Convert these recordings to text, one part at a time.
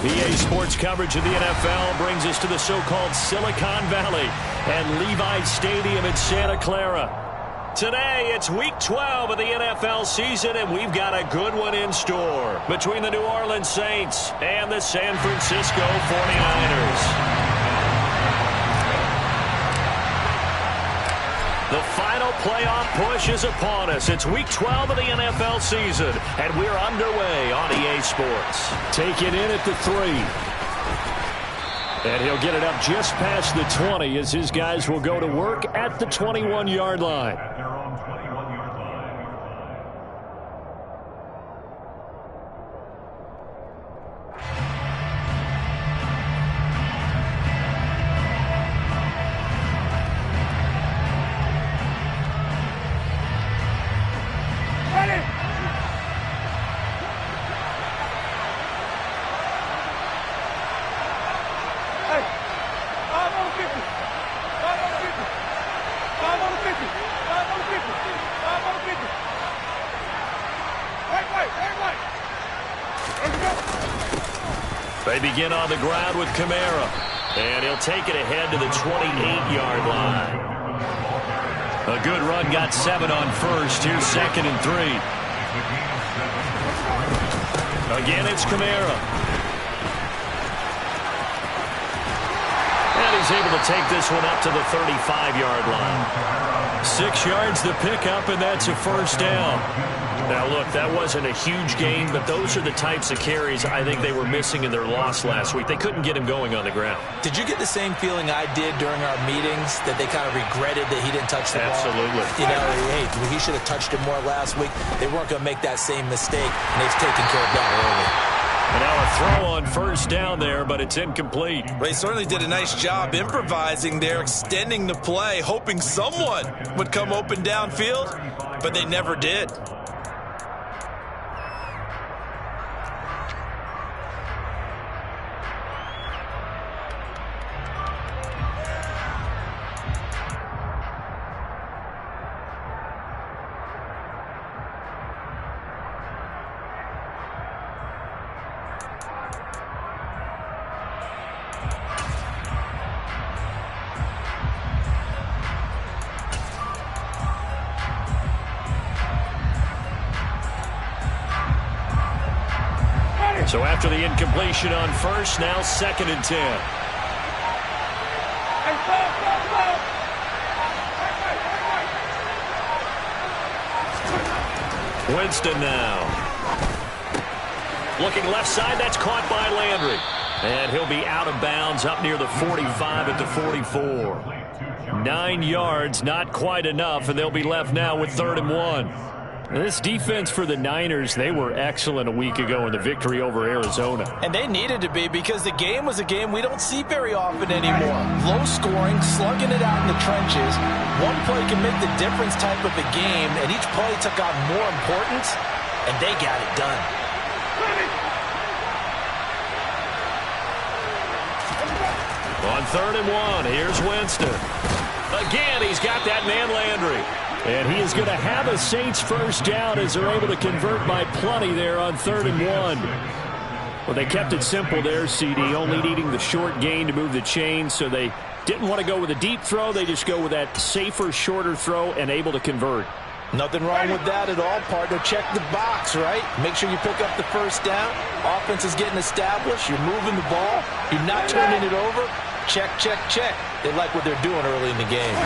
EA Sports coverage of the NFL brings us to the so-called Silicon Valley and Levi Stadium in Santa Clara. Today, it's Week 12 of the NFL season, and we've got a good one in store between the New Orleans Saints and the San Francisco 49ers. The final playoff push is upon us. It's Week 12 of the NFL season, and we're underway on EA Sports. Take it in at the 3. And he'll get it up just past the 20 as his guys will go to work at the 21-yard line. They begin on the ground with Kamara, and he'll take it ahead to the 28-yard line. A good run got 7 on first. Here's 2nd and 3. Again, it's Kamara. And he's able to take this one up to the 35-yard line. 6 yards the pickup, and that's a first down. Now, look, that wasn't a huge gain, but those are the types of carries I think they were missing in their loss last week. They couldn't get him going on the ground. Did you get the same feeling I did during our meetings, that they kind of regretted that he didn't touch the ball? Absolutely. You know, hey, he should have touched it more last week. They weren't going to make that same mistake, and they've taken care of that early. And now a throw on first down there, but it's incomplete. They certainly did a nice job improvising there, extending the play, hoping someone would come open downfield, but they never did. So after the incompletion on first, now 2nd and 10. Winston now. Looking left side, that's caught by Landry. And he'll be out of bounds up near the 45 at the 44. 9 yards, not quite enough, and they'll be left now with 3rd and 1. This defense for the Niners, they were excellent a week ago in the victory over Arizona. And they needed to be, because the game was a game we don't see very often anymore. Low scoring, slugging it out in the trenches. One play can make the difference type of a game, and each play took on more importance, and they got it done. On 3rd and 1, here's Winston. Again, he's got that man Landry. And he is going to have a Saints first down as they're able to convert by plenty there on 3rd and 1. Well, they kept it simple there, CD, only needing the short gain to move the chain, so they didn't want to go with a deep throw. They just go with that safer, shorter throw and able to convert. Nothing wrong with that at all, partner. Check the box, right? Make sure you pick up the first down. Offense is getting established. You're moving the ball. You're not turning it over. Check, check, check. They like what they're doing early in the game.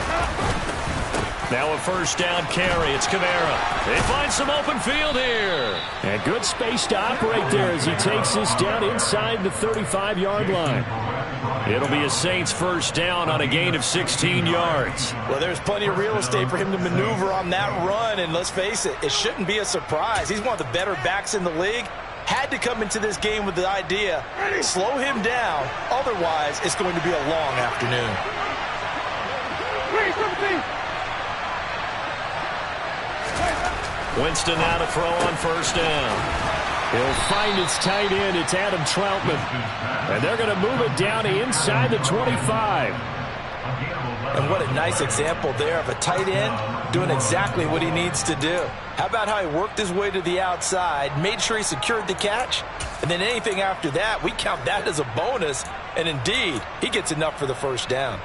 Now a first down carry. It's Kamara. They find some open field here. And good space to operate there as he takes this down inside the 35-yard line. It'll be a Saints first down on a gain of 16 yards. Well, there's plenty of real estate for him to maneuver on that run, and let's face it, it shouldn't be a surprise. He's one of the better backs in the league. Had to come into this game with the idea, slow him down, otherwise it's going to be a long afternoon. Winston now to throw on first down. He'll find his tight end. It's Adam Troutman. And they're going to move it down to inside the 25. And what a nice example there of a tight end doing exactly what he needs to do. How about how he worked his way to the outside, made sure he secured the catch, And then anything after that, we count that as a bonus. And indeed, he gets enough for the first down.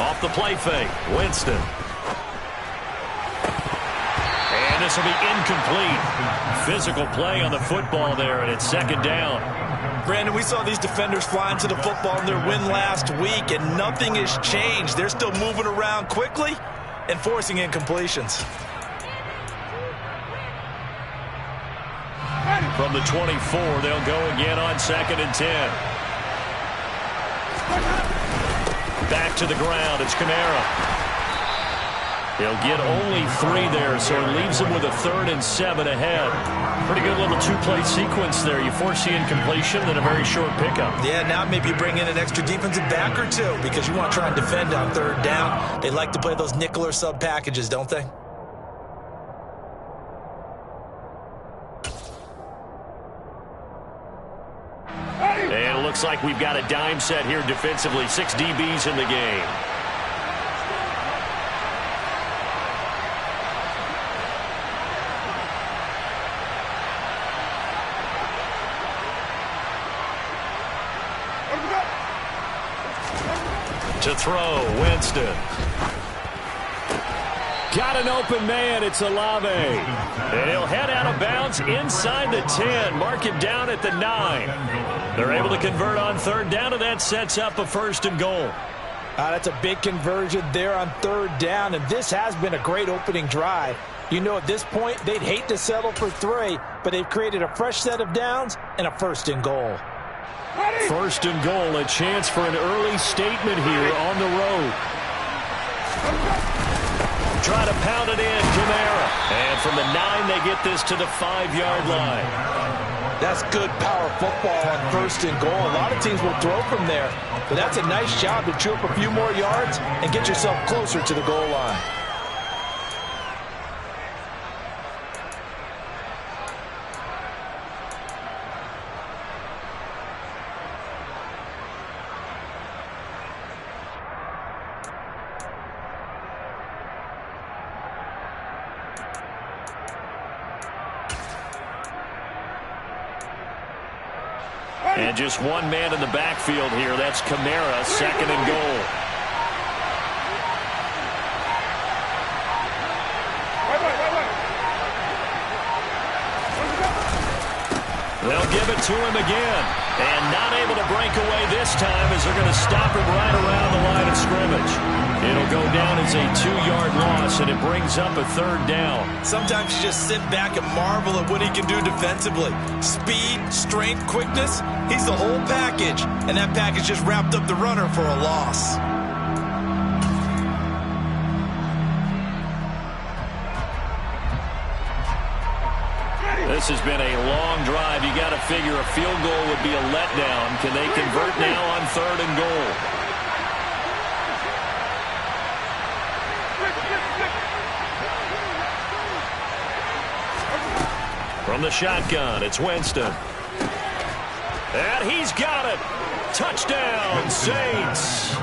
Off the play fake, Winston. And this will be incomplete. Physical play on the football there, and it's second down. Brandon, we saw these defenders flying to the football in their win last week, and nothing has changed. They're still moving around quickly and forcing incompletions. From the 24, they'll go again on 2nd and 10. Back to the ground, it's Kamara. He'll get only 3 there, so it leaves him with a 3rd and 7 ahead. Pretty good little 2-play sequence there. You force the incompletion, then a very short pickup. Yeah, now maybe you bring in an extra defensive back or 2 because you want to try and defend on 3rd down. They like to play those nickel or sub packages, don't they? And it looks like we've got a dime set here defensively. 6 DBs in the game. To throw, Winston. Got an open man, it's Olave. And he'll head out of bounds inside the 10. Mark him down at the 9. They're able to convert on 3rd down, and that sets up a 1st and goal. That's a big conversion there on 3rd down, and this has been a great opening drive. You know, at this point, they'd hate to settle for 3, but they've created a fresh set of downs and a 1st and goal. 1st and goal, a chance for an early statement here on the road. Try to pound it in, Kamara. And from the 9, they get this to the 5-yard line. That's good power football on 1st and goal. A lot of teams will throw from there, but that's a nice job to chew up a few more yards and get yourself closer to the goal line. And just one man in the backfield here. That's Kamara, 2nd and goal. They'll give it to him again. And not able to break away this time as they're going to stop him right around the line of scrimmage. It'll go down as a 2-yard loss, and it brings up a 3rd down. Sometimes you just sit back and marvel at what he can do defensively. Speed, strength, quickness, he's the whole package. And that package just wrapped up the runner for a loss. This has been a long drive. You got to figure a field goal would be a letdown. Can they convert now on 3rd and goal? From the shotgun, it's Winston. And he's got it. Touchdown, Saints.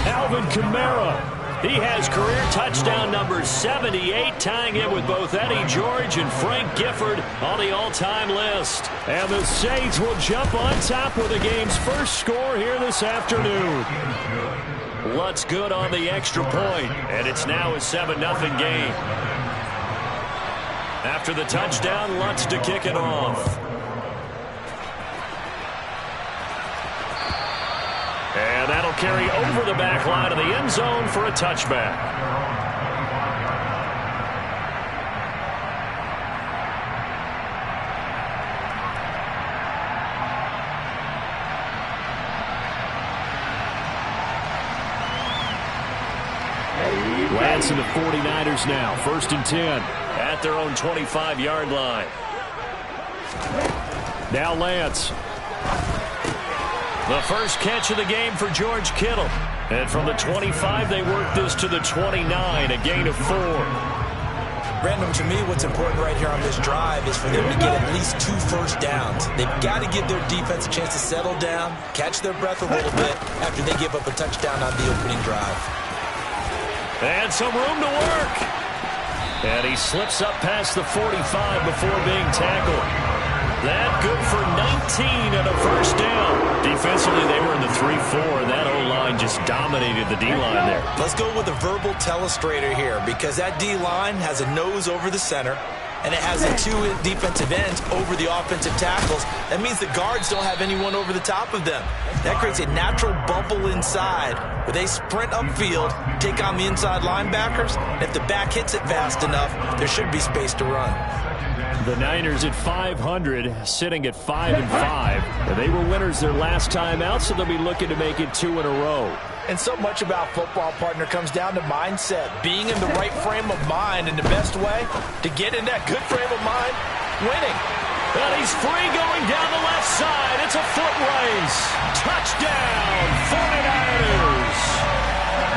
Alvin Kamara. He has career touchdown number 78, tying it with both Eddie George and Frank Gifford on the all-time list. And the Saints will jump on top with the game's first score here this afternoon. Lutz good on the extra point, and it's now a 7-0 game. After the touchdown, Lutz to kick it off. And that'll carry over the back line of the end zone for a touchback. Lance and the 49ers now, 1st and 10 at their own 25-yard line. Now Lance. The first catch of the game for George Kittle. And from the 25, they work this to the 29, a gain of 4. Brandon, to me, what's important right here on this drive is for them to get at least 2 first downs. They've got to give their defense a chance to settle down, catch their breath a little bit after they give up a touchdown on the opening drive. And some room to work. And he slips up past the 45 before being tackled. That good for 19 and a first down. Defensively, they were in the 3-4, and that O-line just dominated the D-line there. Let's go with a verbal telestrator here, because that D-line has a nose over the center, and it has the two defensive ends over the offensive tackles. That means the guards don't have anyone over the top of them. That creates a natural bubble inside where they sprint upfield, take on the inside linebackers. And if the back hits it fast enough, there should be space to run. The Niners at 500, sitting at 5-5. They were winners their last time out, so they'll be looking to make it 2 in a row. And so much about football, partner, comes down to mindset. Being in the right frame of mind, and the best way to get in that good frame of mind, winning. And he's free going down the left side. It's a foot race. Touchdown, 49ers.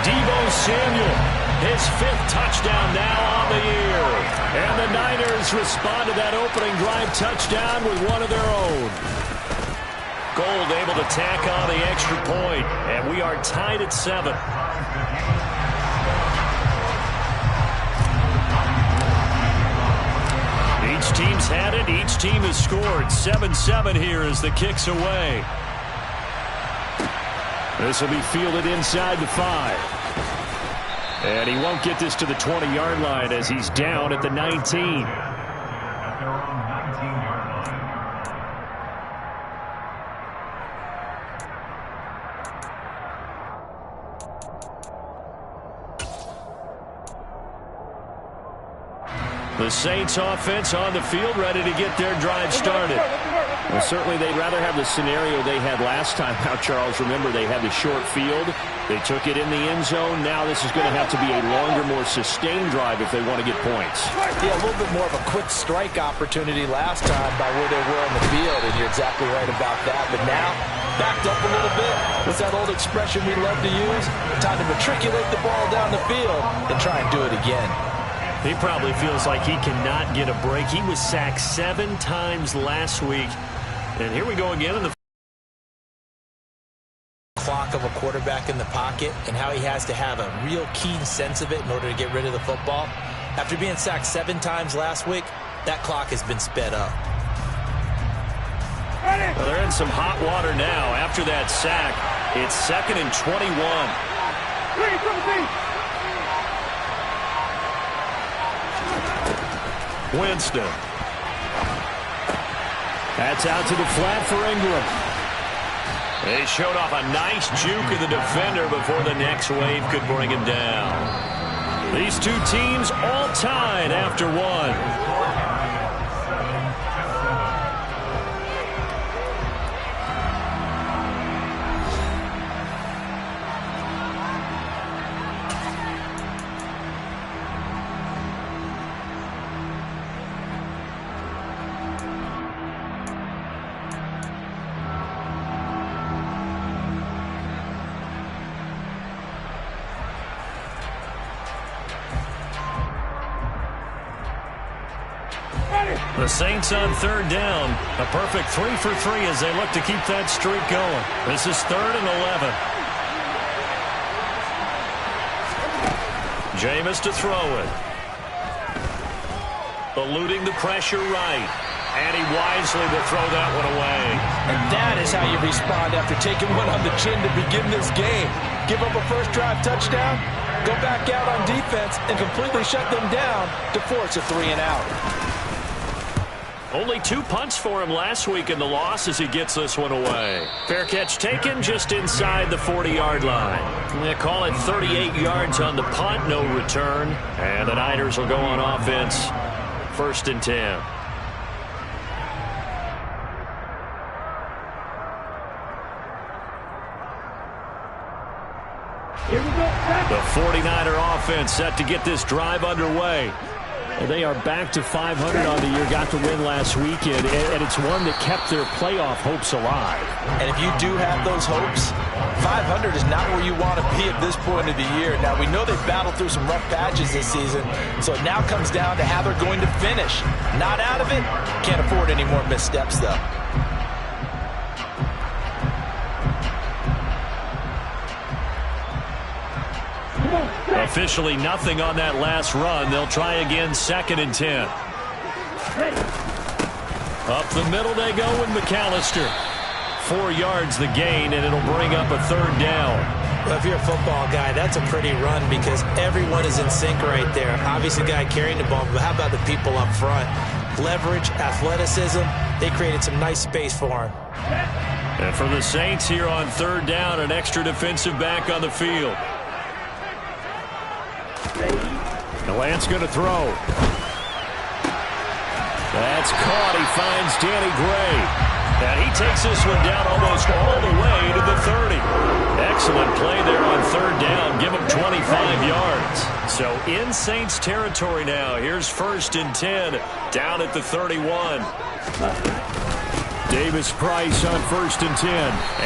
Deebo Samuel, his 5th touchdown now on the year. And the Niners respond to that opening drive touchdown with one of their own. Gold able to tack on the extra point, and we are tied at 7. Each team's had it. Each team has scored. 7-7 here as the kick's away. This will be fielded inside the 5. And he won't get this to the 20-yard line as he's down at the 19. The Saints offense on the field, ready to get their drive started. Well, certainly they'd rather have the scenario they had last time out, Charles. Remember, they had the short field. They took it in the end zone. Now this is going to have to be a longer, more sustained drive if they want to get points. Yeah, a little bit more of a quick strike opportunity last time by where they were on the field, and you're exactly right about that. But now, backed up a little bit. What's that old expression we love to use? Time to matriculate the ball down the field and try and do it again. He probably feels like he cannot get a break. He was sacked 7 times last week. And here we go again in the clock of a quarterback in the pocket and how he has to have a real keen sense of it in order to get rid of the football. After being sacked 7 times last week, that clock has been sped up. Well, they're in some hot water now. After that sack, it's 2nd and 21. Winston. That's out to the flat for Ingram. They showed off a nice juke of the defender before the next wave could bring him down. These two teams all tied after 1. The Saints on 3rd down. A perfect 3 for 3 as they look to keep that streak going. This is 3rd and 11. Jameis to throw it. Eluding the pressure right. And he wisely will throw that one away. And that is how you respond after taking one on the chin to begin this game. Give up a first drive touchdown, go back out on defense, and completely shut them down to force a 3-and-out. Only 2 punts for him last week in the loss as he gets this one away. Fair catch taken just inside the 40-yard line. They call it 38 yards on the punt, no return. And the Niners will go on offense, 1st and 10. The 49er offense set to get this drive underway. They are back to 500 on the year, got the win last weekend, and it's one that kept their playoff hopes alive. And if you do have those hopes, 500 is not where you want to be at this point of the year. Now, we know they've battled through some rough patches this season, so it now comes down to how they're going to finish. Not out of it, can't afford any more missteps, though. A Officially nothing on that last run. They'll try again, 2nd and 10. Up the middle they go with McAllister. 4 yards the gain, and it'll bring up a 3rd down. Well, if you're a football guy, that's a pretty run because everyone is in sync right there. Obviously, the guy carrying the ball, but how about the people up front? Leverage, athleticism, they created some nice space for him. And for the Saints here on 3rd down, an extra defensive back on the field. Lance going to throw. That's caught. He finds Danny Gray. And he takes this one down almost all the way to the 30. Excellent play there on 3rd down. Give him 25 yards. So in Saints territory now. Here's 1st and 10 down at the 31. Davis Price on 1st and 10.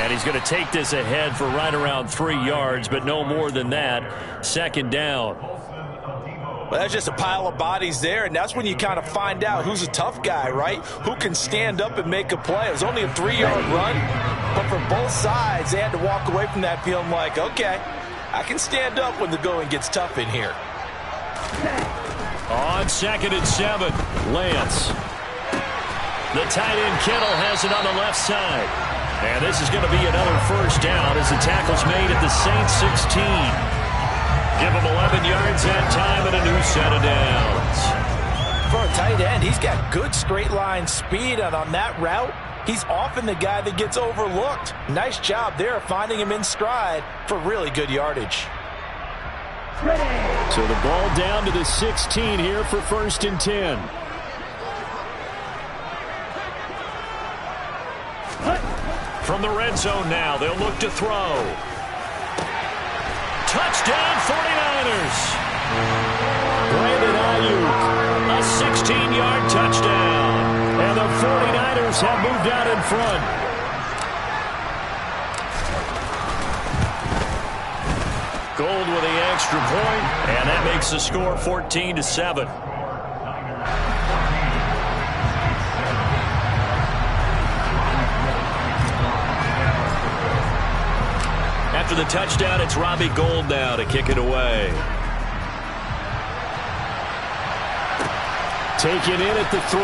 And he's going to take this ahead for right around 3 yards, but no more than that. 2nd down. Well, that's just a pile of bodies there, and that's when you kind of find out who's a tough guy, right? Who can stand up and make a play. It was only a 3-yard run, but for both sides, they had to walk away from that feeling like, okay, I can stand up when the going gets tough in here. On 2nd and 7, Lance. The tight end Kittle has it on the left side. And this is going to be another 1st down as the tackle's made at the Saints 16. Give him 11 yards that time and a new set of downs. For a tight end, he's got good straight line speed, and on that route, he's often the guy that gets overlooked. Nice job there finding him in stride for really good yardage. So the ball down to the 16 here for 1st and 10. From the red zone now, they'll look to throw. Touchdown 49ers. Brandon Ayuk, a 16-yard touchdown. And the 49ers have moved out in front. Gold with the extra point, and that makes the score 14-7. After the touchdown, it's Robbie Gould now to kick it away. Taken in at the 3.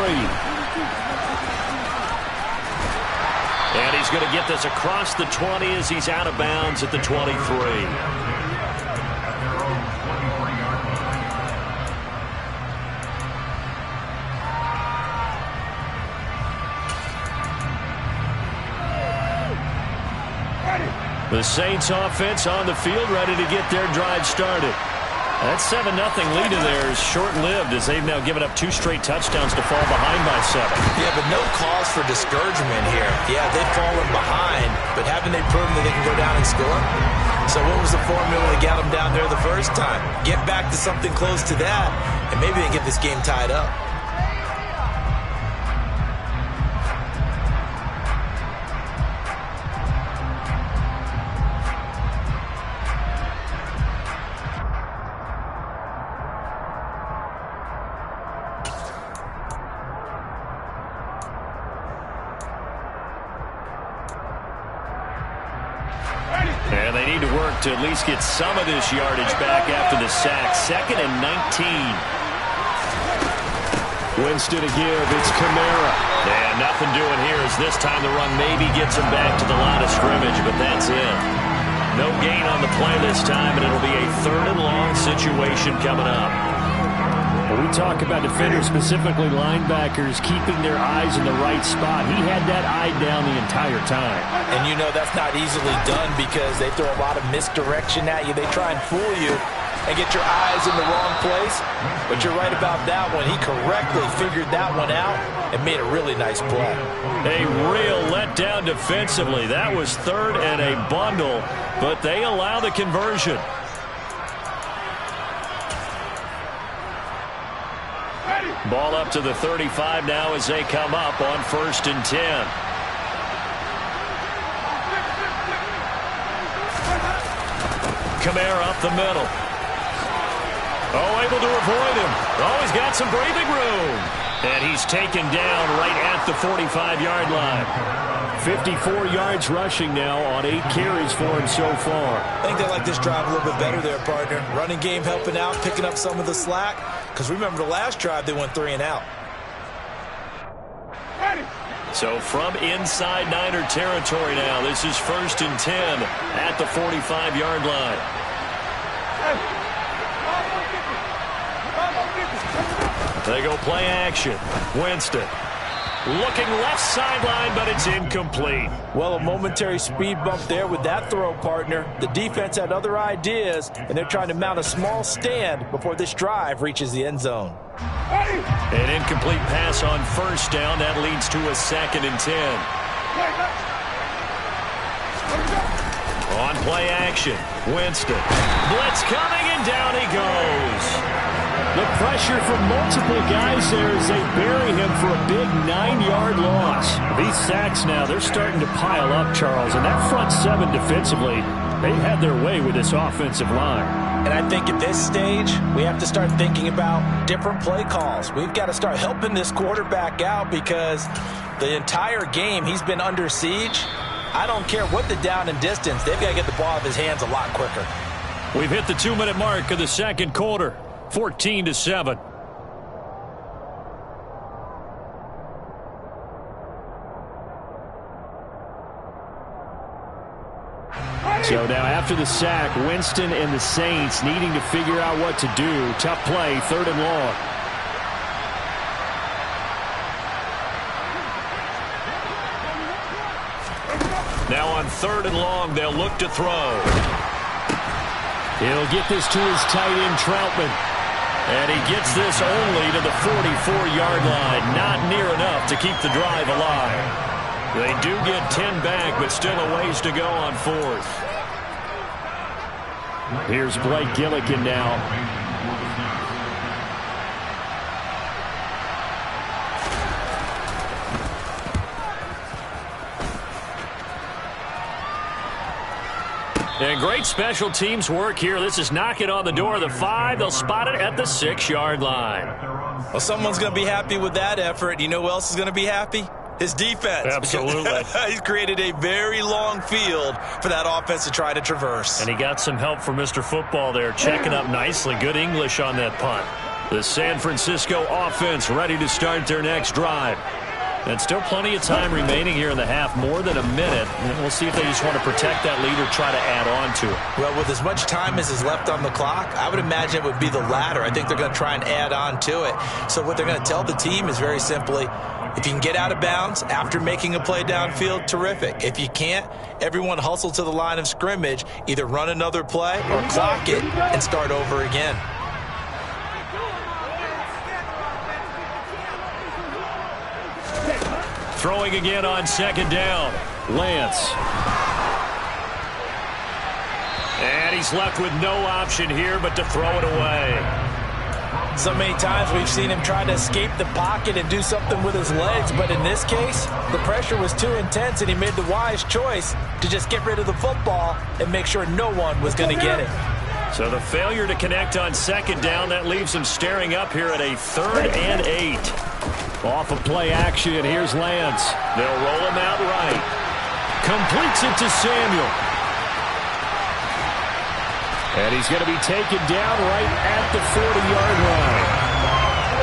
And he's going to get this across the 20 as he's out of bounds at the 23. The Saints offense on the field ready to get their drive started. That 7-0 lead of theirs is short-lived as they've now given up 2 straight touchdowns to fall behind by 7. Yeah, but no cause for discouragement here. Yeah, they've fallen behind, but haven't they proven that they can go down and score? So what was the formula to get them down there the first time? Get back to something close to that, and maybe they get this game tied up. And they need to work to at least get some of this yardage back after the sack. 2nd and 19. Winston to give. It's Kamara. And nothing doing here as this time the run maybe gets him back to the line of scrimmage, but that's it. No gain on the play this time, and it'll be a 3rd and long situation coming up. When we talk about defenders, specifically linebackers, keeping their eyes in the right spot, he had that eye down the entire time. And you know that's not easily done because they throw a lot of misdirection at you. They try and fool you and get your eyes in the wrong place. But you're right about that one. He correctly figured that one out and made a really nice play. A real letdown defensively. That was 3rd and a bundle, but they allow the conversion. Ball up to the 35 now as they come up on 1st and 10. Kamara up the middle. Oh, able to avoid him. Oh, he's got some breathing room. And he's taken down right at the 45-yard line. 54 yards rushing now on 8 carries for him so far. I think they like this drive a little bit better there, partner. Running game helping out, picking up some of the slack. Because remember the last drive, they went 3 and out. So from inside Niner territory now, this is 1st and 10 at the 45-yard line. They go play action. Winston looking left sideline, but it's incomplete. Well, a momentary speed bump there with that throw, partner. The defense had other ideas, and they're trying to mount a small stand before this drive reaches the end zone. An incomplete pass on 1st down. That leads to a 2nd and 10. On play action, Winston. Blitz coming, and down he goes. The pressure from multiple guys there as they bury him for a big 9-yard loss. These sacks now, they're starting to pile up, Charles. And that front 7 defensively, they had their way with this offensive line. And I think at this stage, we have to start thinking about different play calls. We've got to start helping this quarterback out because the entire game he's been under siege. I don't care what the down and distance. They've got to get the ball out of his hands a lot quicker. We've hit the 2-minute mark of the second quarter. 14-7. So now after the sack, Winston and the Saints needing to figure out what to do. Tough play, 3rd and long. Now on 3rd and long, they'll look to throw. He'll get this to his tight end, Troutman. And he gets this only to the 44-yard line. Not near enough to keep the drive alive. They do get 10 back, but still a ways to go on 4th. Here's Blake Gillikin now. And great special teams work here. This is knocking on the door of the 5. They'll spot it at the 6-yard line. Well, someone's going to be happy with that effort. You know who else is going to be happy? His defense. Absolutely. He's created a very long field for that offense to try to traverse. And he got some help from Mr. Football there, checking up nicely. Good English on that punt. The San Francisco offense ready to start their next drive. And still plenty of time remaining here in the half, more than a minute. And we'll see if they just want to protect that lead or try to add on to it. Well, with as much time as is left on the clock, I would imagine it would be the latter. I think they're going to try and add on to it. So what they're going to tell the team is very simply, if you can get out of bounds after making a play downfield, terrific. If you can't, everyone hustle to the line of scrimmage, either run another play or clock it and start over again. Throwing again on 2nd down. Lance. And he's left with no option here but to throw it away. So many times we've seen him try to escape the pocket and do something with his legs, but in this case, the pressure was too intense and he made the wise choice to just get rid of the football and make sure no one was going to get it. So the failure to connect on 2nd down, that leaves him staring up here at a 3rd and 8. Off of play action, here's Lance. They'll roll him out right. Completes it to Samuel. And he's going to be taken down right at the 40-yard line.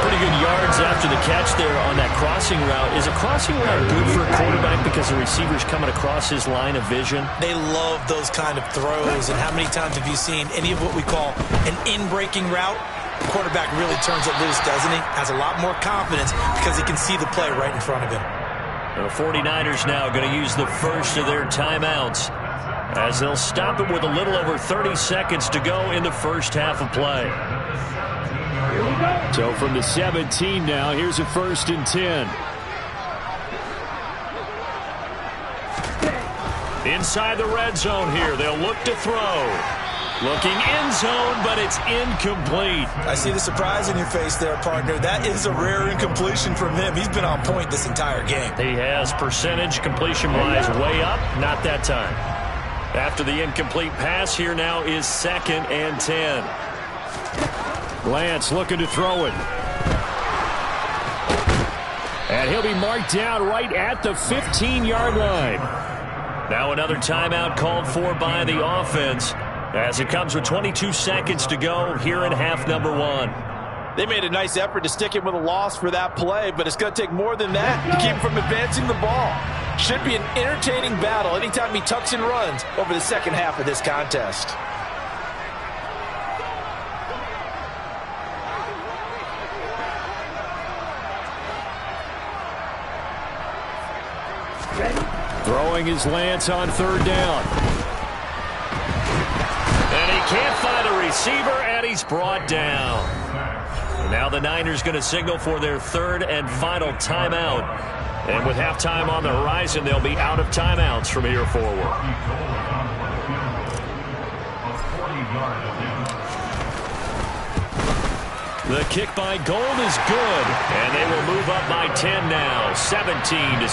Pretty good yards after the catch there on that crossing route. Is a crossing route good for a quarterback because the receiver's coming across his line of vision? They love those kind of throws. And how many times have you seen any of what we call an in-breaking route? The quarterback really turns it loose, doesn't he? Has a lot more confidence because he can see the play right in front of him. The 49ers now going to use the first of their timeouts as they'll stop it with a little over 30 seconds to go in the first half of play. So from the 17 now, here's a 1st and 10. Inside the red zone here, they'll look to throw. Looking end zone, but it's incomplete. I see the surprise in your face there, partner. That is a rare incompletion from him. He's been on point this entire game. He has percentage completion-wise way up. Not that time. After the incomplete pass, here now is 2nd and 10. Lance looking to throw it. And he'll be marked down right at the 15-yard line. Now another timeout called for by the offense as it comes with 22 seconds to go here in half number 1. They made a nice effort to stick him with a loss for that play, but it's going to take more than that to keep him from advancing the ball. Should be an entertaining battle anytime he tucks and runs over the second half of this contest. Throwing his Lance on third down. And he can't find a receiver, and he's brought down. And now the Niners going to signal for their third and final timeout. And with halftime on the horizon, they'll be out of timeouts from here forward. The kick by Gold is good, and they will move up by 10 now, 17-7.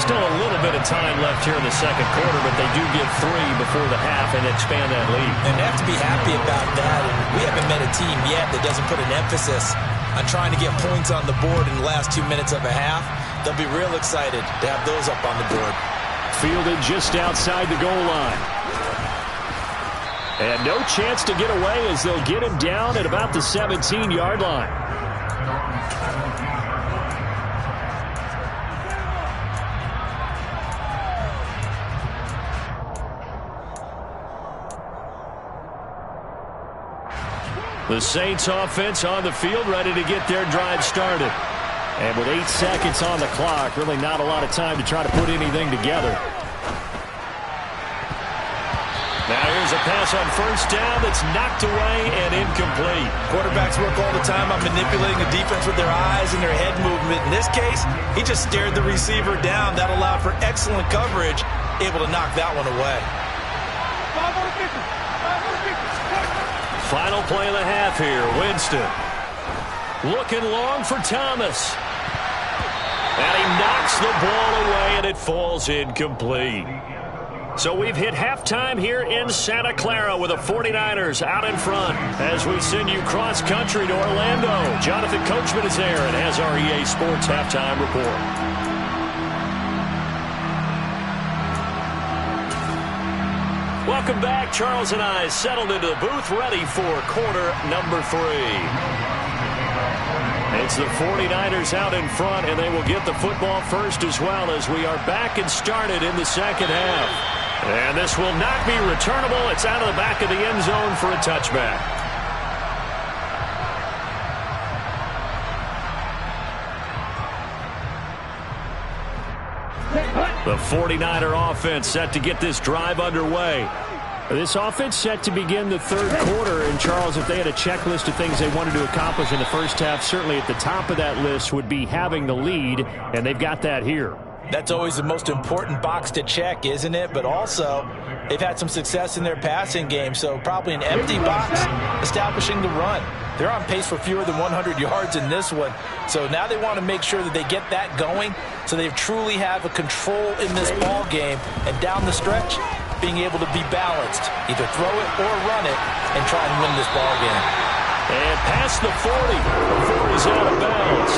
Still a little bit of time left here in the second quarter, but they do get 3 before the half and expand that lead. And they have to be happy about that. And we haven't met a team yet that doesn't put an emphasis on trying to get points on the board in the last 2 minutes of a half. They'll be real excited to have those up on the board. Fielded just outside the goal line. And no chance to get away as they'll get him down at about the 17-yard line. The Saints offense on the field, ready to get their drive started. And with 8 seconds on the clock, really not a lot of time to try to put anything together. Now here's a pass on first down that's knocked away and incomplete. Quarterbacks work all the time on manipulating the defense with their eyes and their head movement. In this case, he just stared the receiver down. That allowed for excellent coverage, able to knock that one away. Final play of the half here. Winston looking long for Thomas. And he knocks the ball away, and it falls incomplete. So we've hit halftime here in Santa Clara with the 49ers out in front as we send you cross-country to Orlando. Jonathan Coachman is there and has our EA Sports halftime report. Welcome back. Charles and I settled into the booth, ready for quarter number 3. It's the 49ers out in front, and they will get the football first as well as we are back and started in the second half. And this will not be returnable. It's out of the back of the end zone for a touchback. The 49er offense set to get this drive underway. This offense set to begin the third quarter. And, Charles, if they had a checklist of things they wanted to accomplish in the first half, certainly at the top of that list would be having the lead, and they've got that here. That's always the most important box to check, isn't it? But also, they've had some success in their passing game, so probably an empty box establishing the run. They're on pace for fewer than 100 yards in this one. So now they want to make sure that they get that going so they truly have a control in this ball game. And down the stretch, being able to be balanced. Either throw it or run it and try and win this ball game. And past the 40 before he's out of bounds.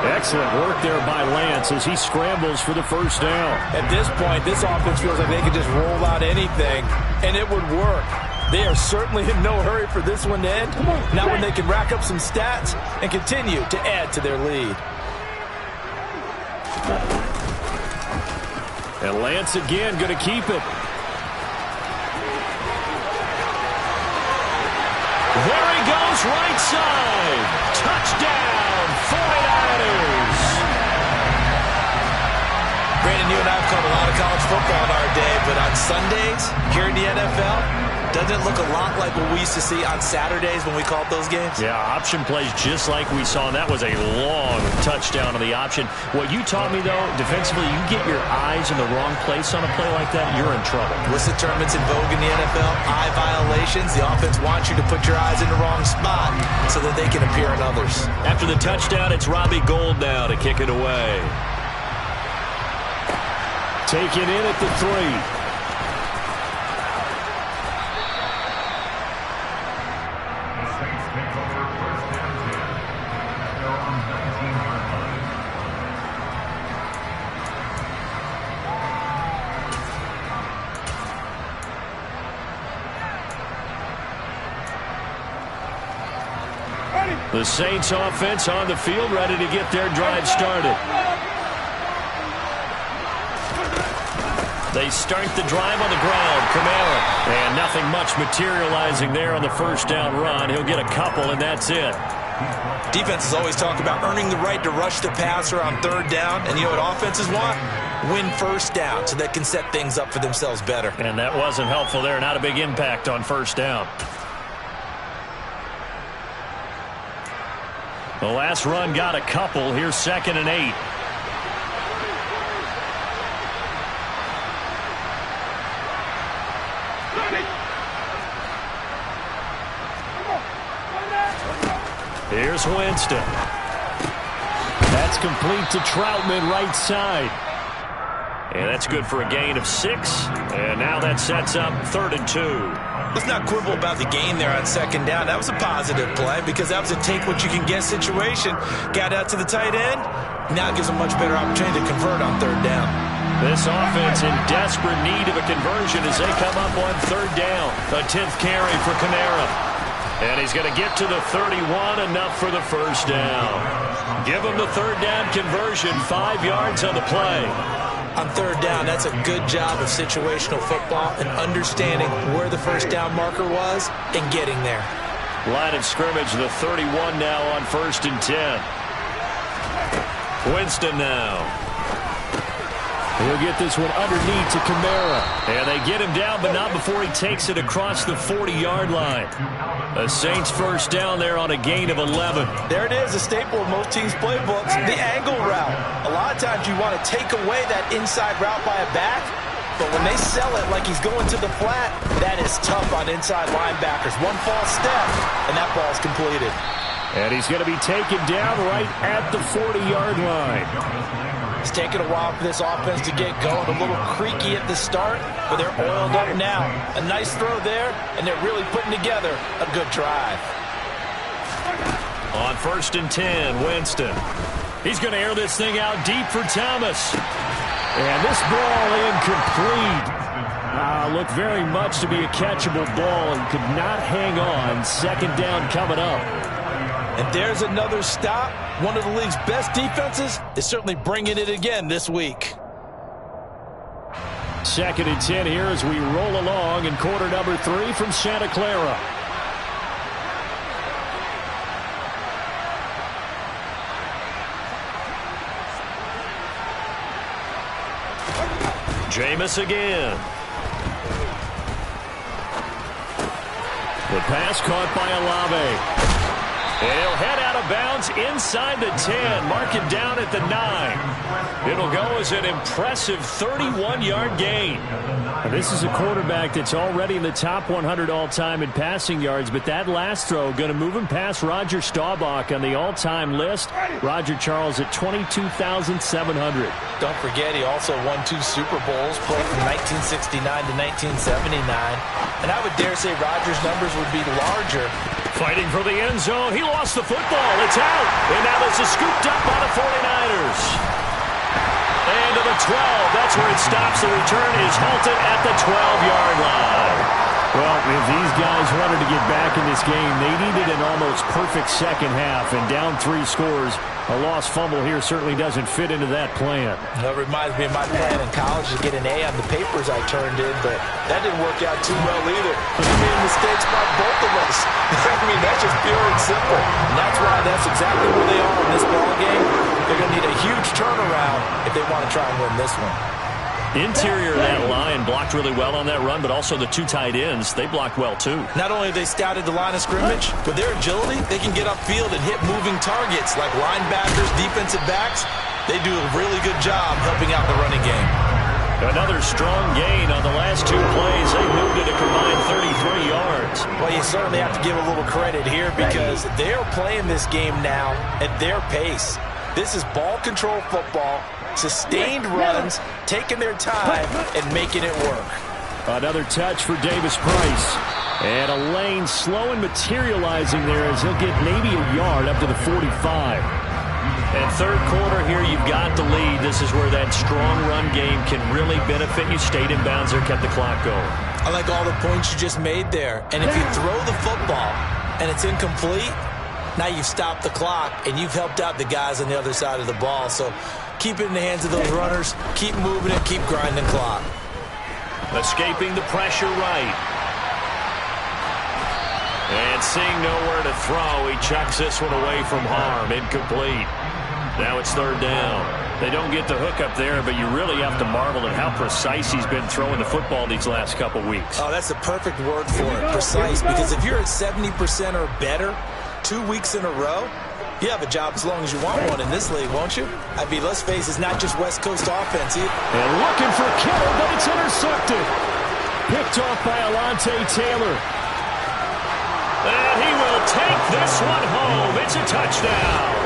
Excellent work there by Lance as he scrambles for the first down. At this point, this offense feels like they could just roll out anything, and it would work. They are certainly in no hurry for this one to end. Now when they can rack up some stats and continue to add to their lead. And Lance again going to keep it. There he goes, right side. Touchdown, 49ers. Brandon, you and I have called a lot of college football in our day, but on Sundays here in the NFL, doesn't it look a lot like what we used to see on Saturdays when we called those games? Yeah, option plays just like we saw, and that was a long touchdown on the option. What you taught me, though, defensively, you get your eyes in the wrong place on a play like that, you're in trouble. What's the tournament's in vogue in the NFL? Eye violations. The offense wants you to put your eyes in the wrong spot so that they can appear in others. After the touchdown, it's Robbie Gould now to kick it away. Taken in at the 3. The Saints offense on the field, ready to get their drive started. They start the drive on the ground. Kamara. And nothing much materializing there on the first down run. He'll get a couple, and that's it. Defenses always talk about earning the right to rush the passer on third down. And you know what offenses want? Win first down so they can set things up for themselves better. And that wasn't helpful there. Not a big impact on first down. The last run got a couple. Here's 2nd and 8. Here's Winston. That's complete to Troutman, right side. And that's good for a gain of 6. And now that sets up 3rd and 2. Let's not quibble about the gain there on 2nd down. That was a positive play because that was a take-what-you-can-get situation. Got out to the tight end. Now it gives a much better opportunity to convert on 3rd down. This offense in desperate need of a conversion as they come up on 3rd down. A 10th carry for Kamara. And he's going to get to the 31, enough for the first down. Give him the 3rd down conversion, 5 yards on the play. On 3rd down, that's a good job of situational football and understanding where the first down marker was and getting there. Line of scrimmage, the 31 now on 1st and 10. Winston now. He'll get this one underneath to Kamara. And they get him down, but not before he takes it across the 40-yard line. A Saints first down there on a gain of 11. There it is, a staple of most teams' playbooks, the angle route. A lot of times you want to take away that inside route by a back, but when they sell it like he's going to the flat, that is tough on inside linebackers. One false step, and that ball's completed. And he's going to be taken down right at the 40-yard line. It's taken a while for this offense to get going. A little creaky at the start, but they're oiled up now. A nice throw there, and they're really putting together a good drive. On 1st and 10, Winston. He's going to air this thing out deep for Thomas. And this ball incomplete. Looked very much to be a catchable ball and could not hang on. 2nd down coming up. And there's another stop. One of the league's best defenses is certainly bringing it again this week. 2nd and 10 here as we roll along in quarter number 3 from Santa Clara. Jameis again. The pass caught by Olave. He'll head out of bounds inside the 10. Mark it down at the 9. It'll go as an impressive 31-yard gain. This is a quarterback that's already in the top 100 all-time in passing yards, but that last throw going to move him past Roger Staubach on the all-time list. Roger Charles at 22,700. Don't forget, he also won 2 Super Bowls, played from 1969 to 1979. And I would dare say Roger's numbers would be larger. Fighting for the end zone. He lost the football. It's out. And now this is scooped up by the 49ers. And to the 12. That's where it stops. The return is halted at the 12-yard line. Well, if these guys wanted to get back in this game, they needed an almost perfect second half. And down 3 scores, a lost fumble here certainly doesn't fit into that plan. That reminds me of my plan in college to get an A on the papers I turned in, but that didn't work out too well either. We made mistakes by both of us. I mean, that's just pure and simple. And that's why that's exactly where they are in this ball game. They're going to need a huge turnaround if they want to try and win this one. Interior of that line blocked really well on that run, but also the 2 tight ends, they blocked well too. Not only have they scouted the line of scrimmage, with their agility, they can get upfield and hit moving targets like linebackers, defensive backs. They do a really good job helping out the running game. Another strong gain on the last 2 plays. They moved it a combined 33 yards. Well, you certainly have to give a little credit here because they're playing this game now at their pace. This is ball control football. Sustained runs, taking their time, and making it work. Another touch for Davis Price. And a lane slow and materializing there as he'll get maybe a yard up to the 45. And 3rd quarter here, you've got the lead. This is where that strong run game can really benefit you. Stayed in bounds there, kept the clock going. I like all the points you just made there. And if you throw the football and it's incomplete, Now you've stopped the clock, and you've helped out the guys on the other side of the ball. So keep it in the hands of those runners. Keep moving it. Keep grinding clock. Escaping the pressure right. And seeing nowhere to throw, he chucks this one away from harm. Incomplete. Now it's third down. They don't get the hook up there, but you really have to marvel at how precise he's been throwing the football these last couple weeks. Oh, that's the perfect word for it, precise, because if you're at 70% or better 2 weeks in a row, you have a job as long as you want one in this league, won't you? I mean, let's face it, it's not just West Coast offense. And looking for Kittle, but it's intercepted. Picked off by Alontae Taylor. And he will take this one home. It's a touchdown.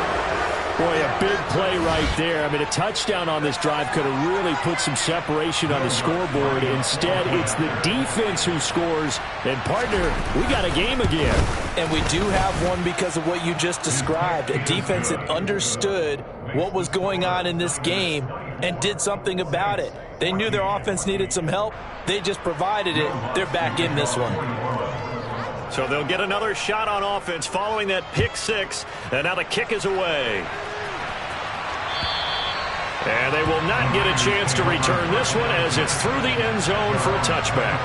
Boy, a big play right there. I mean, a touchdown on this drive could have really put some separation on the scoreboard. Instead, it's the defense who scores. And, partner, we got a game again. And we do have one because of what you just described. A defense that understood what was going on in this game and did something about it. They knew their offense needed some help. They just provided it. They're back in this one. So they'll get another shot on offense following that pick six. And now the kick is away. And they will not get a chance to return this one as it's through the end zone for a touchback.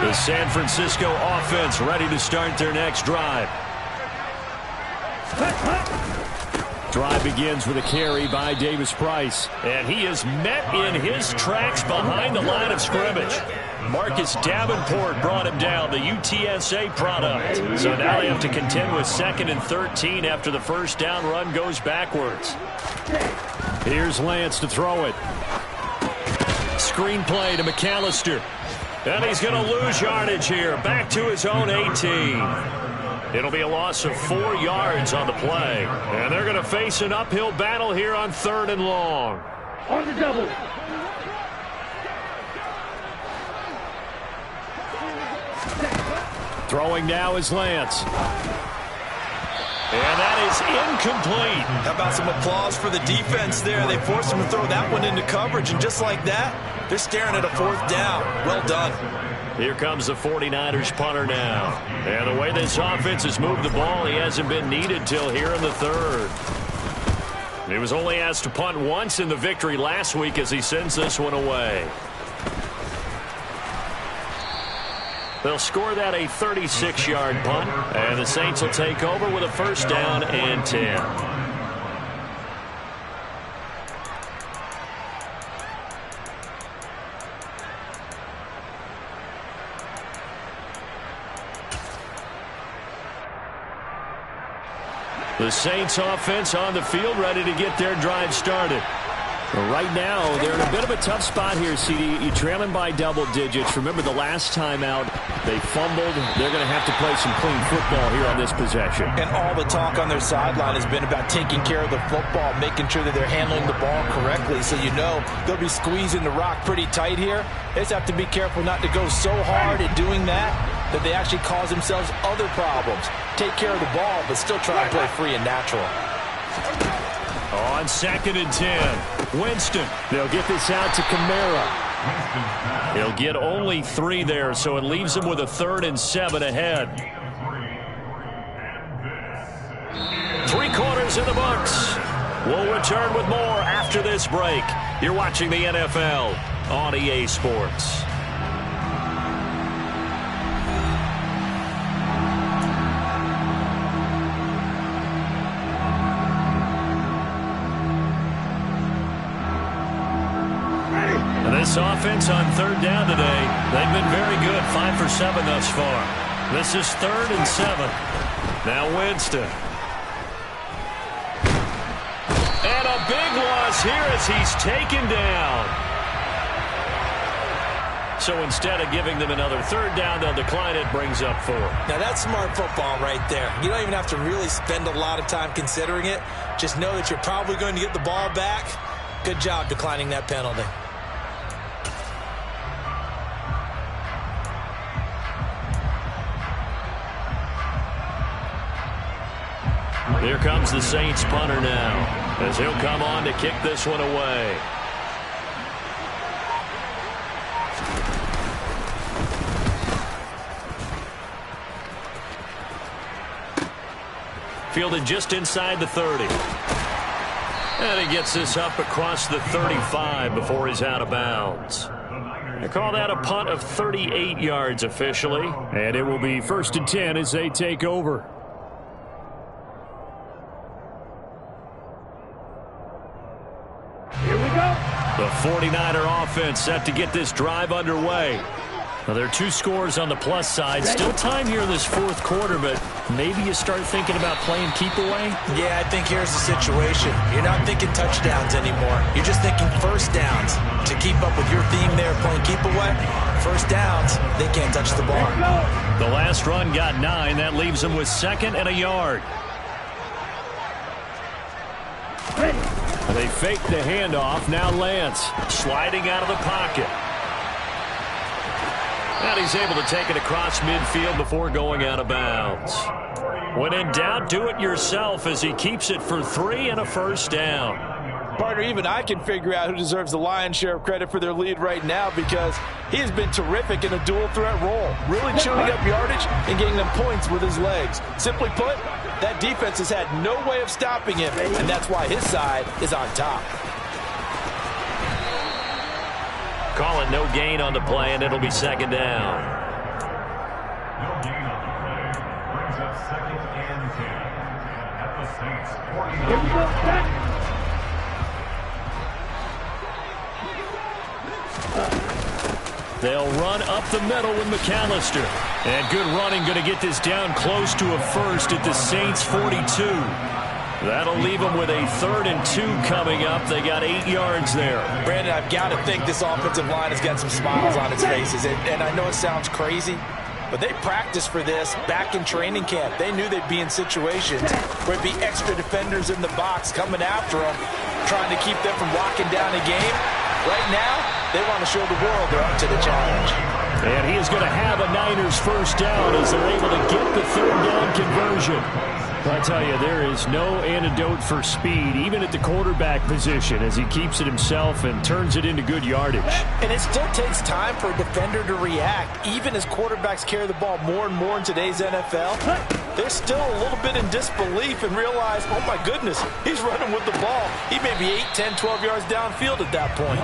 The San Francisco offense ready to start their next drive. Drive begins with a carry by Davis Price. And he is met in his tracks behind the line of scrimmage. Marcus Davenport brought him down, the UTSA product. So now they have to contend with 2nd and 13 after the first down run goes backwards. Here's Lance to throw it. Screen play to McAllister. And he's going to lose yardage here. Back to his own 18. It'll be a loss of 4 yards on the play. And they're going to face an uphill battle here on 3rd and long. On the double. Throwing now is Lance. And that is incomplete. How about some applause for the defense there? They forced him to throw that one into coverage, and just like that, they're staring at a 4th down. Well done. Here comes the 49ers punter now. And the way this offense has moved the ball, he hasn't been needed till here in the 3rd. He was only asked to punt once in the victory last week as he sends this one away. They'll score that a 36-yard punt, and the Saints will take over with a 1st down and 10. The Saints offense on the field ready to get their drive started. Well, right now, they're in a bit of a tough spot here, CD. You're trailing by double digits. Remember the last time out, they fumbled. They're going to have to play some clean football here on this possession. And all the talk on their sideline has been about taking care of the football, making sure that they're handling the ball correctly. So you know they'll be squeezing the rock pretty tight here. They just have to be careful not to go so hard at doing that they actually cause themselves other problems. Take care of the ball, but still try and play free and natural. On 2nd and 10, Winston. They'll get this out to Kamara. He'll get only 3 there, so it leaves him with a 3rd and 7 ahead. 3/4 in the books. We'll return with more after this break. You're watching the NFL on EA Sports. This offense on 3rd down today, they've been very good, 5 for 7 thus far. This is 3rd and 7. Now Winston. And a big loss here as he's taken down. So instead of giving them another 3rd down, they'll decline it, brings up 4. Now that's smart football right there. You don't even have to really spend a lot of time considering it. Just know that you're probably going to get the ball back. Good job declining that penalty. Here comes the Saints punter now, as he'll come on to kick this one away. Fielded just inside the 30. And he gets this up across the 35 before he's out of bounds. They call that a punt of 38 yards officially. And it will be 1st and 10 as they take over. Here we go. The 49er offense set to get this drive underway. Now, there are 2 scores on the plus side. Still time here in this 4th quarter, but maybe you start thinking about playing keep away? Yeah, I think here's the situation. You're not thinking touchdowns anymore. You're just thinking first downs. To keep up with your theme there, playing keep away, first downs, they can't touch the ball. The last run got 9. That leaves them with 2nd and a yard. They fake the handoff. Now Lance sliding out of the pocket. And he's able to take it across midfield before going out of bounds. When in doubt, do it yourself as he keeps it for 3 and a first down. Partner, even I can figure out who deserves the lion's share of credit for their lead right now because he has been terrific in a dual threat role, really chewing up yardage and getting them points with his legs. Simply put, that defense has had no way of stopping him, and that's why his side is on top. Call it no gain on the play, and it'll be 2nd down. No gain on the play. Brings up 2nd and 10 at the Saints 49. Here we go. Back. They'll run up the middle with McAllister. And good running, going to get this down close to a first at the Saints 42. That'll leave them with a 3rd and 2 coming up. They got 8 yards there. Brandon, I've got to think this offensive line has got some smiles on its faces. And I know it sounds crazy, but they practiced for this back in training camp. They knew they'd be in situations where it'd be extra defenders in the box coming after them, trying to keep them from locking down a game. Right now, they want to show the world they're up to the challenge. And he is going to have a Niners first down as they're able to get the 3rd down conversion. I tell you, there is no antidote for speed, even at the quarterback position, as he keeps it himself and turns it into good yardage. And it still takes time for a defender to react. Even as quarterbacks carry the ball more and more in today's NFL, they're still a little bit in disbelief and realize, oh my goodness, he's running with the ball. He may be 8, 10, 12 yards downfield at that point.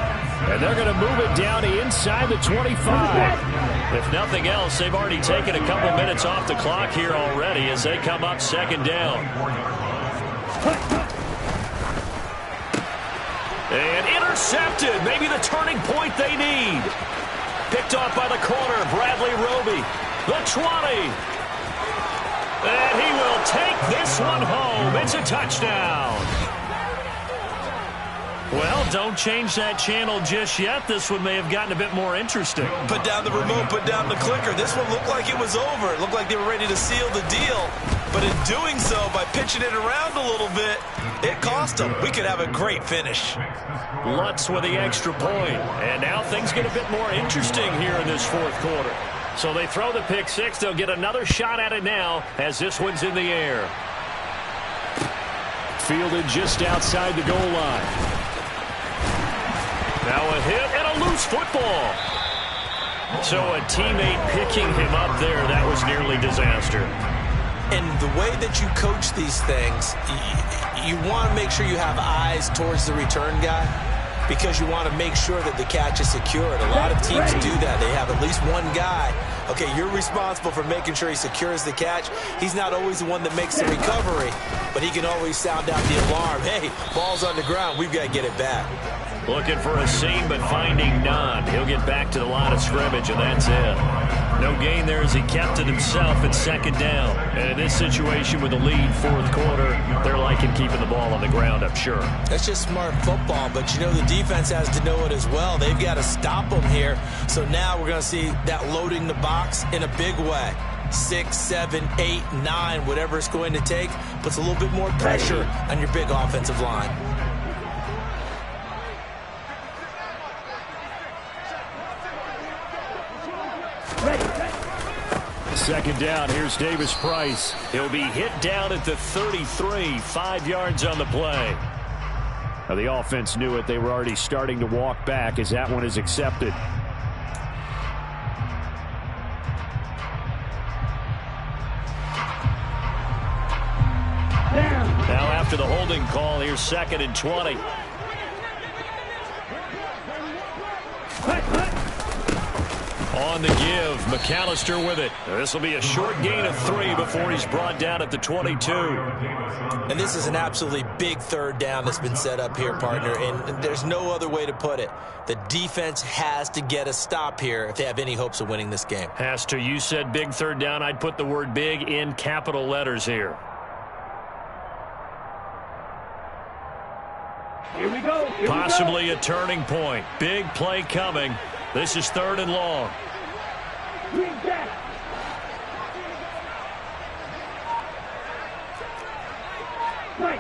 And they're going to move it down to inside the 25. If nothing else, they've already taken a couple minutes off the clock here already as they come up 2nd down. And intercepted. Maybe the turning point they need. Picked off by the corner, Bradley Roby. The 20. And he will take this one home. It's a touchdown. Well, don't change that channel just yet. This one may have gotten a bit more interesting. Put down the remote, put down the clicker. This one looked like it was over. It looked like they were ready to seal the deal. But in doing so, by pitching it around a little bit, it cost them. We could have a great finish. Lutz with the extra point. And now things get a bit more interesting here in this 4th quarter. So they throw the pick 6. They'll get another shot at it now as this one's in the air. Fielded just outside the goal line. Now a hit and a loose football. So a teammate picking him up there, that was nearly disaster. And the way that you coach these things, you want to make sure you have eyes towards the return guy because you want to make sure that the catch is secured. A lot of teams do that. They have at least one guy. Okay, you're responsible for making sure he secures the catch. He's not always the one that makes the recovery, but he can always sound out the alarm. Hey, ball's on the ground. We've got to get it back. Looking for a seam, but finding none. He'll get back to the line of scrimmage, and that's it. No gain there as he kept it himself at 2nd down. And in this situation with the lead 4th quarter, they're liking keeping the ball on the ground, I'm sure. That's just smart football, but you know the defense has to know it as well. They've got to stop them here. So now we're going to see that loading the box in a big way. 6, 7, 8, 9, whatever it's going to take, puts a little bit more pressure on your big offensive line. Second down, here's Davis Price. He'll be hit down at the 33, 5 yards on the play. Now the offense knew it. They were already starting to walk back as that one is accepted. after the holding call. Here's 2nd and 20. On the give, McAllister with it. This will be a short gain of 3 before he's brought down at the 22. And this is an absolutely big 3rd down that's been set up here, partner, and there's no other way to put it. The defense has to get a stop here if they have any hopes of winning this game. Has to. You said big 3rd down. I'd put the word big in capital letters here. Here we go. Possibly a turning point. Big play coming. This is 3rd and long. Green back. Right.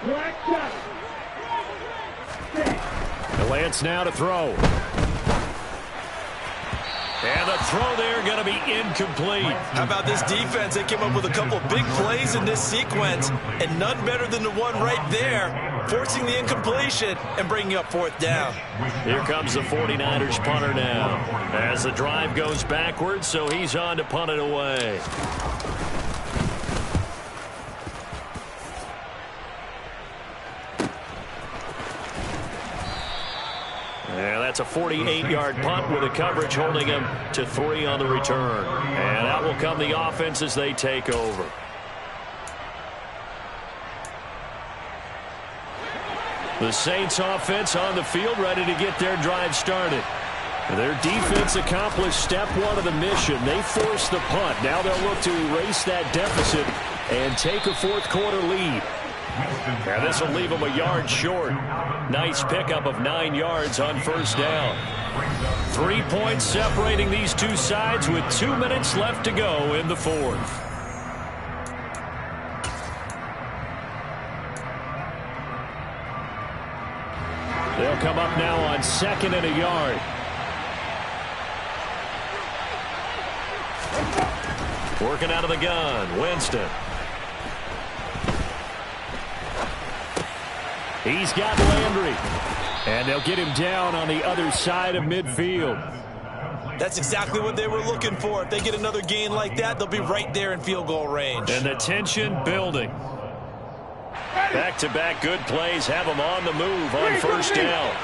Black shot. The Lance now to throw. And the throw there going to be incomplete. How about this defense? They came up with a couple big plays in this sequence, and none better than the one right there, forcing the incompletion and bringing up 4th down. Here comes the 49ers punter now as the drive goes backwards, so he's on to punt it away. Yeah, that's a 48-yard punt with the coverage holding him to 3 on the return. And out will come the offense as they take over. The Saints offense on the field ready to get their drive started. Their defense accomplished step 1 of the mission. They forced the punt. Now they'll look to erase that deficit and take a 4th quarter lead. And this will leave them a yard short. Nice pickup of 9 yards on 1st down. 3 points separating these two sides with 2 minutes left to go in the 4th. They'll come up now on 2nd and a yard. Working out of the gun, Winston. He's got Landry. And they'll get him down on the other side of midfield. That's exactly what they were looking for. If they get another gain like that, they'll be right there in field goal range. And the tension building. Back-to-back good plays have them on the move on 1st down.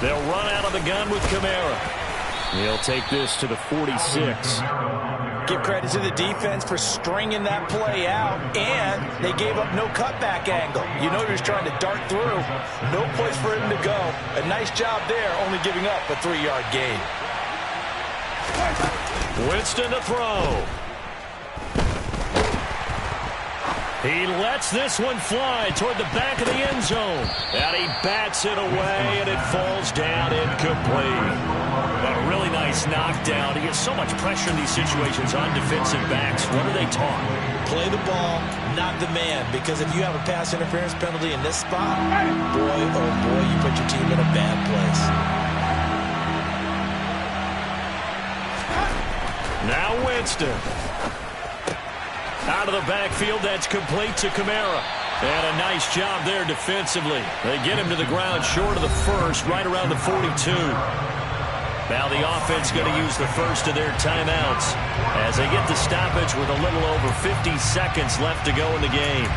They'll run out of the gun with Kamara. He'll take this to the 46. Give credit to the defense for stringing that play out, and they gave up no cutback angle. You know he was trying to dart through. No place for him to go. A nice job there, only giving up a 3-yard gain. Winston to throw. He lets this one fly toward the back of the end zone. And he bats it away, and it falls down incomplete. A really nice knockdown. He gets so much pressure in these situations on defensive backs. What are they taught? Play the ball, not the man. Because if you have a pass interference penalty in this spot, boy, oh boy, you put your team in a bad place. Now Winston. Out of the backfield, that's complete to Kamara. And a nice job there defensively. They get him to the ground short of the 1st, right around the 42. Now the offense going to use the first of their timeouts as they get the stoppage with a little over 50 seconds left to go in the game.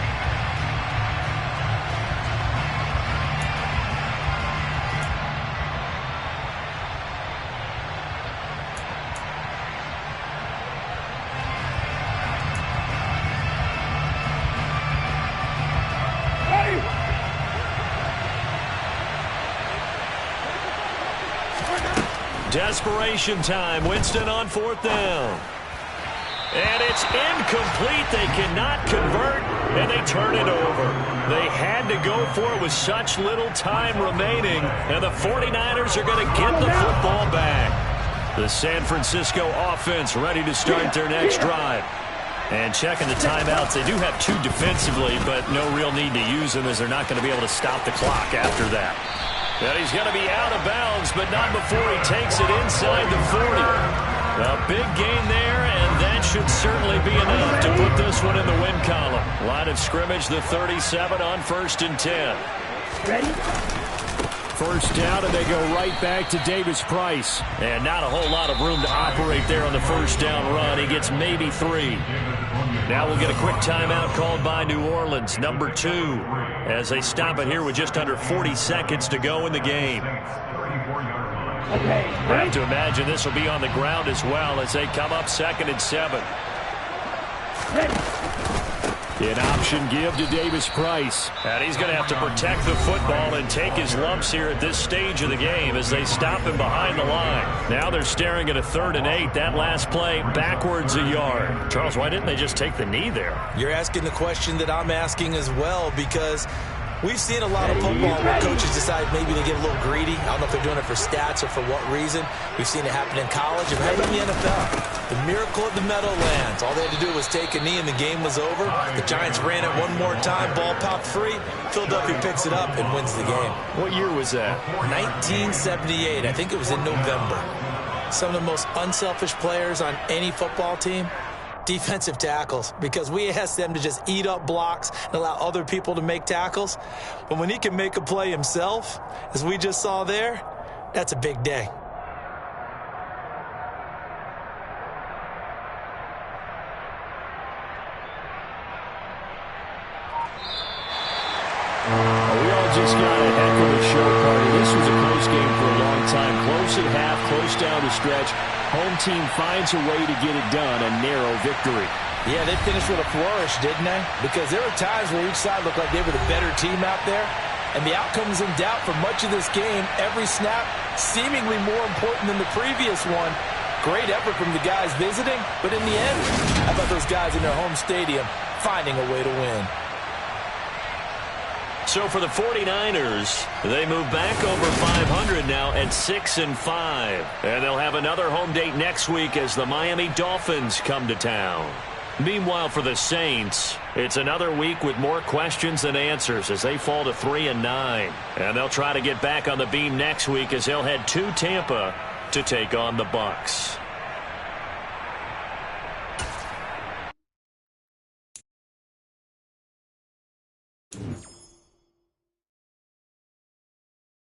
Desperation time. Winston on 4th down. And it's incomplete. They cannot convert, and they turn it over. They had to go for it with such little time remaining, and the 49ers are going to get the football back. The San Francisco offense ready to start their next drive. And checking the timeouts, they do have 2 defensively, but no real need to use them as they're not going to be able to stop the clock after that. And he's going to be out of bounds, but not before he takes it inside the 40. A big gain there, and that should certainly be enough to put this one in the win column. Line of scrimmage, the 37 on 1st and 10. Ready? First down, and they go right back to Davis-Price. And not a whole lot of room to operate there on the first down run. He gets maybe 3. Now we'll get a quick timeout called by New Orleans, number 2, as they stop it here with just under 40 seconds to go in the game. Okay, I have to imagine this will be on the ground as well as they come up 2nd and 7. An option give to Davis-Price. And he's going to have to protect the football and take his lumps here at this stage of the game as they stop him behind the line. Now they're staring at a 3rd and 8. That last play backwards a yard. Charles, why didn't they just take the knee there? You're asking the question that I'm asking as well, because we've seen a lot of football where coaches decide maybe they get a little greedy. I don't know if they're doing it for stats or for what reason. We've seen it happen in college and happen in the NFL. The miracle of the Meadowlands. All they had to do was take a knee and the game was over. The Giants ran it one more time. Ball popped free. Philadelphia picks it up and wins the game. What year was that? 1978. I think it was in November. Some of the most unselfish players on any football team, defensive tackles, because we asked them to just eat up blocks and allow other people to make tackles. But when he can make a play himself, as we just saw there, that's a big day. We all just got a heck of a show party. This was a close game for a long time. Close at half, close down the stretch. Home team finds a way to get it done, a narrow victory. Yeah, they finished with a flourish, didn't they? Because there were times where each side looked like they were the better team out there. And the outcome was in doubt for much of this game. Every snap seemingly more important than the previous one. Great effort from the guys visiting. But in the end, how about those guys in their home stadium finding a way to win? So for the 49ers, they move back over 500 now at 6-5. And they'll have another home date next week as the Miami Dolphins come to town. Meanwhile, for the Saints, it's another week with more questions than answers as they fall to 3-9. And they'll try to get back on the beam next week as they'll head to Tampa to take on the Bucs.